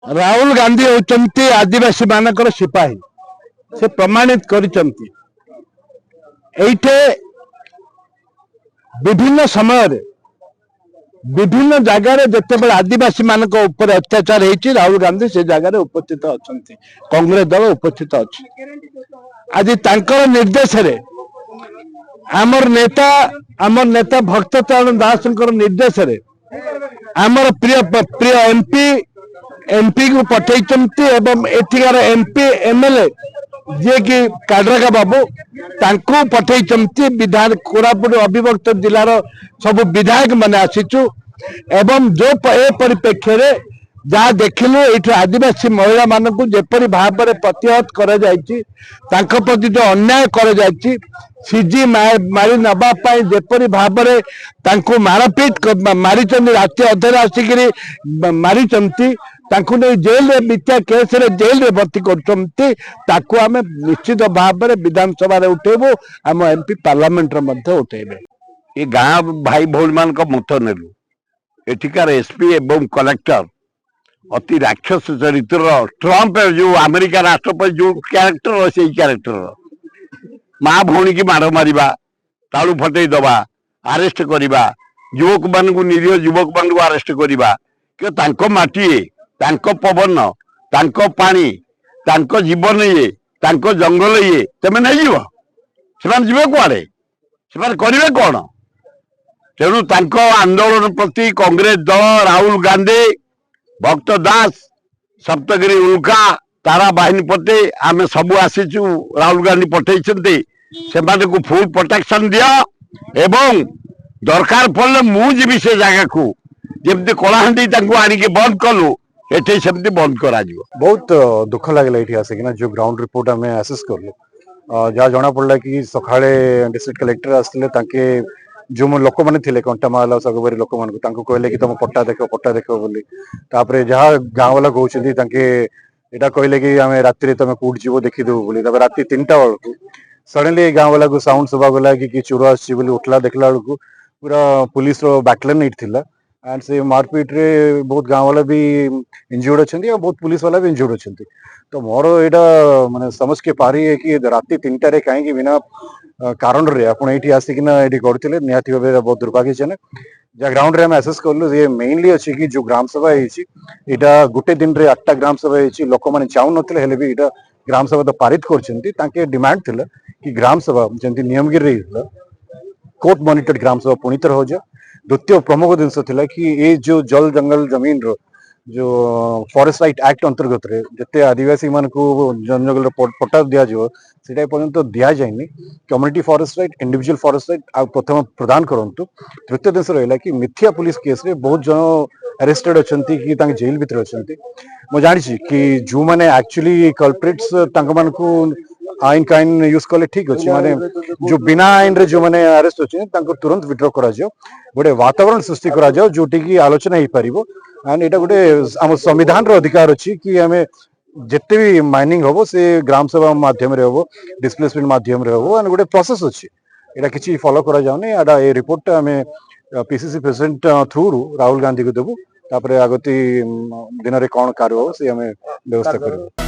राहुल गांधी होचंती आदिवासी मानकर सिपाही से प्रमाणित करिचंती। एइठे विभिन्न समय विभिन्न जगार जिते आदिवासी मान ऊपर अत्याचार होती राहुल गांधी से जगार उपस्थित अच्छा कांग्रेस दल उपस्थित अच्छी। आज तांकर निर्देश रे आमर नेता भक्त चरण दास निर्देश रे आमर प्रिय प्रिय एमपी को पठेइचंती एवं एथिकार एमपी एमएलए जे कि काड्राका बाबू तांको पठेइचंती विधान कोरापुट अविभक्त जिलार सब विधायक माने आसीचु एवं जो ए परिप्रेक्षी रे जहाँ देखिलु ये आदिवासी महिला मानक जेपरी भाव में प्रतिहत कर प्रति जो अन्याय कर सीजी मारी नवाई जेपरी भाव में मारपीट मारी राति अधर आसिक मारी जेल रे मिथ्या केस रे जेल रे भर्ती कर आम निश्चित भाव में विधानसभा उठेबू आम एमपी पार्लियामेंट रे उठेबे। ये गाँ भाई भौणी मान मत नेलु एठिकार एसपी एवं कलेक्टर अति राक्षस चरित्र ट्रंप जो अमेरिका राष्ट्रपति जो क्यारेक्टर से क्यारेक्टर माँ भौणी की माड़ मारिबा तालू फटई दबा आरेस्ट करवा युवक मान निरीह युवक मान आरेस्ट करवा कि तांको माटी तांको पवन तांको पानी तांको जीवन ये तांको जंगल ये तमें नहीं जीव से जीवे कुआड़े से करेंगे कौन तेणु तांको आंदोलन प्रति कांग्रेस दल राहुल गांधी भक्त दास सप्तगिरी उल्का तारा बाहिनी पटे आम सबू आसीचु राहुल गांधी पठे को फुल प्रोटेक्शन दिया एवं दरकार पड़े मुझे से जगह को जमी कलाहांडी आणिक बंद कलु एटे सेमती बंद करा बहुत दुख लगे ये आसिक जो ग्राउंड रिपोर्ट आम आसेस कलु जहाँ जना पड़ा कि सका डिस्ट्रिक्ट कलेक्टर आसते जो लोक मैंने थे कंटामाला सगोबरी लोक मान कहले कि तुम पट्टा देख बोली जहाँ गाँव वाला कहते यहाँ कहले कि आम राति तुम कौट जीव देखीदेव बोली राति 3टा बेलू सडनली गाँव वाला को साउंड सुबा गला कि चोर आस उठला देखला बेलू पूरा पुलिस बैटलन नीट थिला एंड से मारपीट रे बहुत गाँव वाला भी इंजुर्ड अच्छा बहुत पुलिस वाला भी इंजुर्ड अच्छा। तो मोर यहाँ माने समझ के पारी है कि राति 3टारे कहीं बिना कारण रे आपण ये आसिकिना ये करते निहाती भाव बहुत दुर्भाग्यजनक जहाँ ग्राउंड रे एसेस कलु ये मेनली अच्छी कि जो ग्राम सभा यहाँ गोटे दिन रे 8टा ग्राम सभा लोक मैंने चाहून भी यहाँ ग्राम सभा तो पारित कर डिमांड थिला कि ग्राम सभा जमी नियमगिरी कोर्ट मॉनिटर्ड ग्राम सभा पुणी थे हो जाए। द्वितीय प्रमुख जिनस कि ये जो जल जंगल जमीन रो जो फॉरेस्ट राइट एक्ट अंतर्गत रे जिते आदिवासी मान को जन जंगल पट्टा दिज्व से पर्यंत दि जाए community forest right individual forest right आ प्रथम प्रदान करंतु। तृतीय जिनस रहा कि मिथ्या पुलिस केस रे बहुत जन अरेस्टेड अच्छा कि जेल भितर अच्छा मुझे जानी कि जो मैंने एक्चुअली कल्प्रिट्स आईन काइन यूज कले ठीक अच्छे माने जो बिना आईन रे जो मैंने अरेस्ट अच्छे तुरंत विड्रॉ करा गोटे वातावरण सृष्टि करा जोटी की आलोचना हो पार एंड यहाँ गोटे आम संविधान अधिकार अच्छी कि आम जिते भी माइनिंग हम से ग्राम सभा माध्यम हम डिस्प्लेसमेंट माध्यम हम एंड गोटे प्रोसेस अच्छी यहाँ किसी फॉलो करा जाउनी ये रिपोर्ट आम PCC president through Rahul Gandhi को देवु आगती दिन में कौन कार्य हो से आम व्यवस्था करूँ।